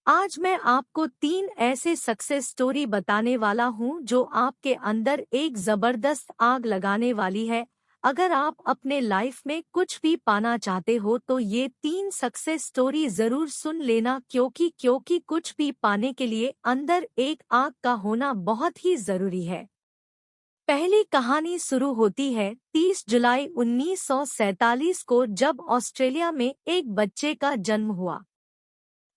आज मैं आपको 3 ऐसे सक्सेस स्टोरी बताने वाला हूँ जो आपके अंदर एक जबरदस्त आग लगाने वाली है। अगर आप अपने लाइफ में कुछ भी पाना चाहते हो तो ये 3 सक्सेस स्टोरी जरूर सुन लेना, क्योंकि कुछ भी पाने के लिए अंदर एक आग का होना बहुत ही जरूरी है। पहली कहानी शुरू होती है 30 जुलाई 1947 को, जब ऑस्ट्रेलिया में एक बच्चे का जन्म हुआ।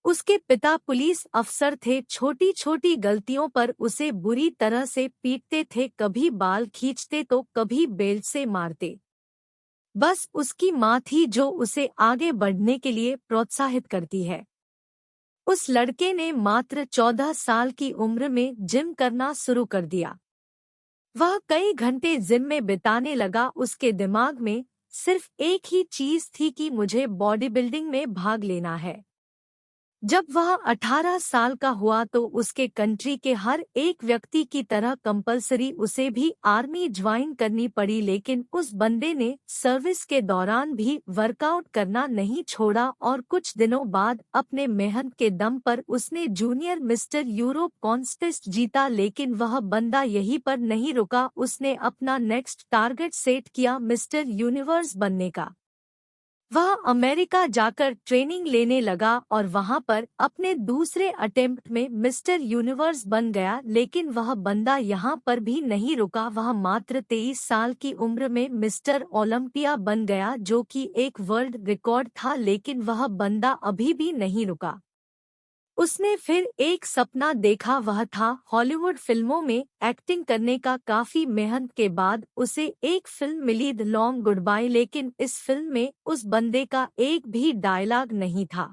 उसके पिता पुलिस अफसर थे। छोटी छोटी गलतियों पर उसे बुरी तरह से पीटते थे, कभी बाल खींचते तो कभी बेल्ट से मारते। बस उसकी माँ थी जो उसे आगे बढ़ने के लिए प्रोत्साहित करती है। उस लड़के ने मात्र 14 साल की उम्र में जिम करना शुरू कर दिया। वह कई घंटे जिम में बिताने लगा। उसके दिमाग में सिर्फ एक ही चीज थी कि मुझे बॉडी बिल्डिंग में भाग लेना है। जब वह 18 साल का हुआ तो उसके कंट्री के हर एक व्यक्ति की तरह कंपलसरी उसे भी आर्मी ज्वाइन करनी पड़ी, लेकिन उस बंदे ने सर्विस के दौरान भी वर्कआउट करना नहीं छोड़ा और कुछ दिनों बाद अपने मेहनत के दम पर उसने जूनियर मिस्टर यूरोप कॉन्टेस्ट जीता। लेकिन वह बंदा यहीं पर नहीं रुका, उसने अपना नेक्स्ट टारगेट सेट किया, मिस्टर यूनिवर्स बनने का। वह अमेरिका जाकर ट्रेनिंग लेने लगा और वहां पर अपने दूसरे अटेम्प्ट में मिस्टर यूनिवर्स बन गया। लेकिन वह बंदा यहां पर भी नहीं रुका, वह मात्र 23 साल की उम्र में मिस्टर ओलंपिया बन गया, जो कि एक वर्ल्ड रिकॉर्ड था। लेकिन वह बंदा अभी भी नहीं रुका। उसने फिर एक सपना देखा, वह था हॉलीवुड फिल्मों में एक्टिंग करने का। काफी मेहनत के बाद उसे एक फिल्म मिली, द लॉन्ग गुड बाय, लेकिन इस फिल्म में उस बंदे का एक भी डायलॉग नहीं था।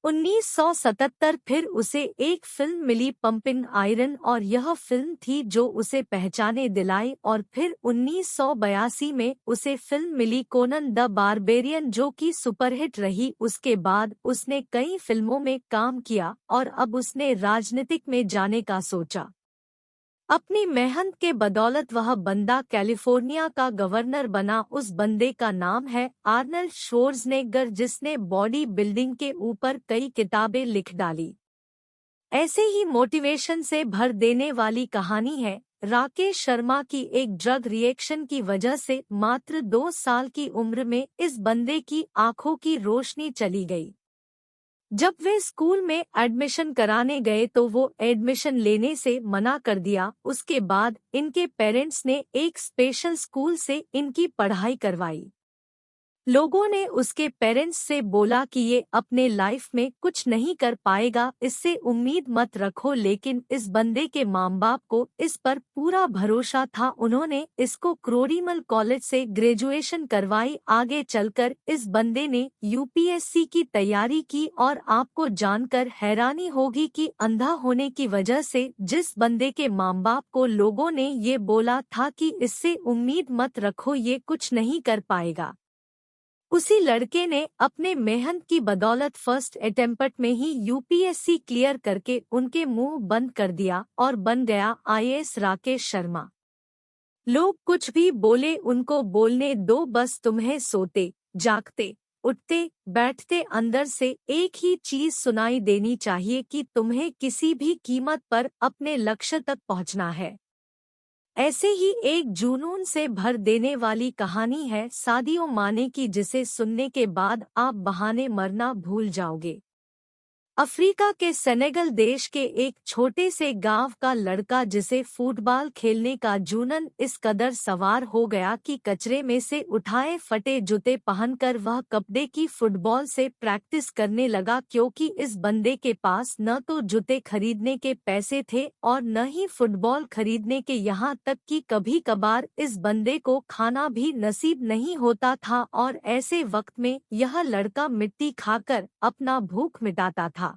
1977 फिर उसे एक फिल्म मिली, पंपिंग आयरन, और यह फिल्म थी जो उसे पहचाने दिलाई। और फिर 1982 में उसे फिल्म मिली कोनन द बारबेरियन, जो कि सुपरहिट रही। उसके बाद उसने कई फिल्मों में काम किया और अब उसने राजनीतिक में जाने का सोचा। अपनी मेहनत के बदौलत वह बंदा कैलिफोर्निया का गवर्नर बना। उस बंदे का नाम है आर्नल्ड श्वार्ज़नेगर, जिसने बॉडी बिल्डिंग के ऊपर कई किताबें लिख डाली। ऐसे ही मोटिवेशन से भर देने वाली कहानी है राकेश शर्मा की। एक ड्रग रिएक्शन की वजह से मात्र 2 साल की उम्र में इस बंदे की आंखों की रोशनी चली गई। जब वे स्कूल में एडमिशन कराने गए तो वो एडमिशन लेने से मना कर दिया। उसके बाद इनके पेरेंट्स ने एक स्पेशल स्कूल से इनकी पढ़ाई करवाई। लोगों ने उसके पेरेंट्स से बोला कि ये अपने लाइफ में कुछ नहीं कर पाएगा, इससे उम्मीद मत रखो। लेकिन इस बंदे के माँ बाप को इस पर पूरा भरोसा था। उन्होंने इसको क्रोरीमल कॉलेज से ग्रेजुएशन करवाई। आगे चलकर इस बंदे ने यूपीएससी की तैयारी की और आपको जानकर हैरानी होगी कि अंधा होने की वजह से जिस बंदे के माँ बाप को लोगों ने ये बोला था कि इससे उम्मीद मत रखो, ये कुछ नहीं कर पाएगा, उसी लड़के ने अपने मेहनत की बदौलत फर्स्ट अटेम्प्ट में ही यूपीएससी क्लियर करके उनके मुंह बंद कर दिया और बन गया आईएएस राकेश शर्मा। लोग कुछ भी बोले उनको बोलने दो, बस तुम्हें सोते जागते उठते बैठते अंदर से एक ही चीज सुनाई देनी चाहिए कि तुम्हें किसी भी कीमत पर अपने लक्ष्य तक पहुंचना है। ऐसे ही एक जुनून से भर देने वाली कहानी है सादियो माने की, जिसे सुनने के बाद आप बहाने मरना भूल जाओगे। अफ्रीका के सेनेगल देश के एक छोटे से गांव का लड़का, जिसे फुटबॉल खेलने का जुनून इस कदर सवार हो गया कि कचरे में से उठाए फटे जूते पहनकर वह कपड़े की फुटबॉल से प्रैक्टिस करने लगा, क्योंकि इस बंदे के पास न तो जूते खरीदने के पैसे थे और न ही फुटबॉल खरीदने के। यहाँ तक कि कभी कभार इस बंदे को खाना भी नसीब नहीं होता था और ऐसे वक्त में यह लड़का मिट्टी खाकर अपना भूख मिटाता था।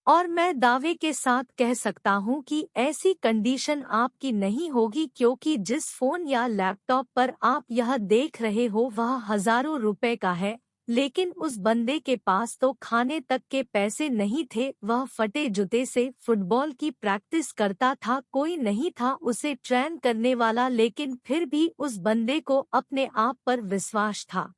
और मैं दावे के साथ कह सकता हूं कि ऐसी कंडीशन आपकी नहीं होगी, क्योंकि जिस फोन या लैपटॉप पर आप यह देख रहे हो वह हजारों रुपए का है। लेकिन उस बंदे के पास तो खाने तक के पैसे नहीं थे। वह फटे जूते से फुटबॉल की प्रैक्टिस करता था, कोई नहीं था उसे ट्रेन करने वाला, लेकिन फिर भी उस बंदे को अपने आप पर विश्वास था।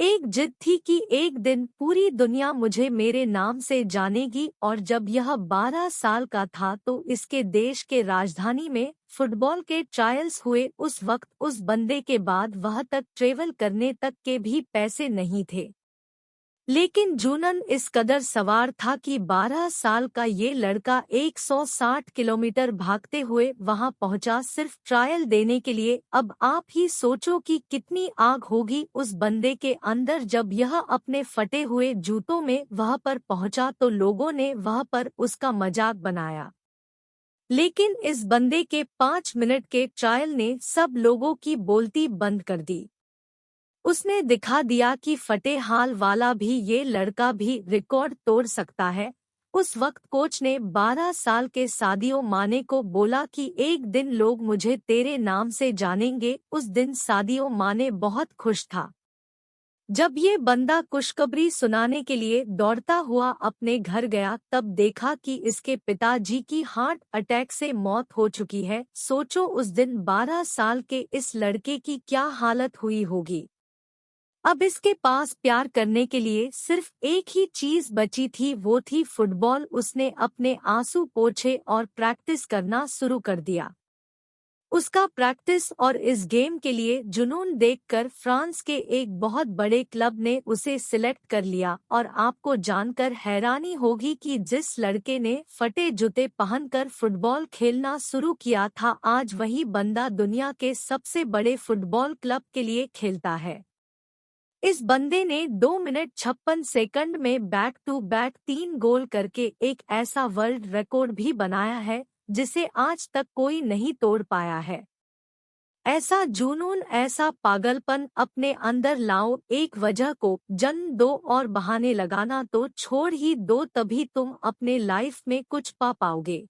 एक जिद थी कि एक दिन पूरी दुनिया मुझे मेरे नाम से जानेगी और जब यह 12 साल का था तो इसके देश के राजधानी में फुटबॉल के ट्रायल्स हुए। उस वक्त उस बंदे के बाद वह तक ट्रेवल करने तक के भी पैसे नहीं थे। लेकिन जूनन इस कदर सवार था कि 12 साल का ये लड़का 160 किलोमीटर भागते हुए वहां पहुंचा सिर्फ ट्रायल देने के लिए। अब आप ही सोचो कि कितनी आग होगी उस बंदे के अंदर जब यह अपने फटे हुए जूतों में वह पर पहुंचा तो लोगों ने वह पर उसका मजाक बनाया। लेकिन इस बंदे के 5 मिनट के ट्रायल ने सब लोगों की बोलती बंद कर दी। उसने दिखा दिया कि फटे हाल वाला भी ये लड़का भी रिकॉर्ड तोड़ सकता है। उस वक्त कोच ने 12 साल के सादियो माने को बोला कि एक दिन लोग मुझे तेरे नाम से जानेंगे। उस दिन सादियो माने बहुत खुश था। जब ये बंदा खुशखबरी सुनाने के लिए दौड़ता हुआ अपने घर गया तब देखा कि इसके पिताजी की हार्ट अटैक से मौत हो चुकी है। सोचो उस दिन 12 साल के इस लड़के की क्या हालत हुई होगी। अब इसके पास प्यार करने के लिए सिर्फ एक ही चीज बची थी, वो थी फुटबॉल। उसने अपने आंसू पोंछे और प्रैक्टिस करना शुरू कर दिया। उसका प्रैक्टिस और इस गेम के लिए जुनून देखकर फ्रांस के एक बहुत बड़े क्लब ने उसे सिलेक्ट कर लिया। और आपको जानकर हैरानी होगी कि जिस लड़के ने फटे जूते पहनकर फुटबॉल खेलना शुरू किया था आज वही बंदा दुनिया के सबसे बड़े फुटबॉल क्लब के लिए खेलता है। इस बंदे ने 2 मिनट 56 सेकंड में बैक टू बैक 3 गोल करके एक ऐसा वर्ल्ड रिकॉर्ड भी बनाया है जिसे आज तक कोई नहीं तोड़ पाया है। ऐसा जुनून, ऐसा पागलपन अपने अंदर लाओ, एक वजह को जन्म दो और बहाने लगाना तो छोड़ ही दो, तभी तुम अपने लाइफ में कुछ पा पाओगे।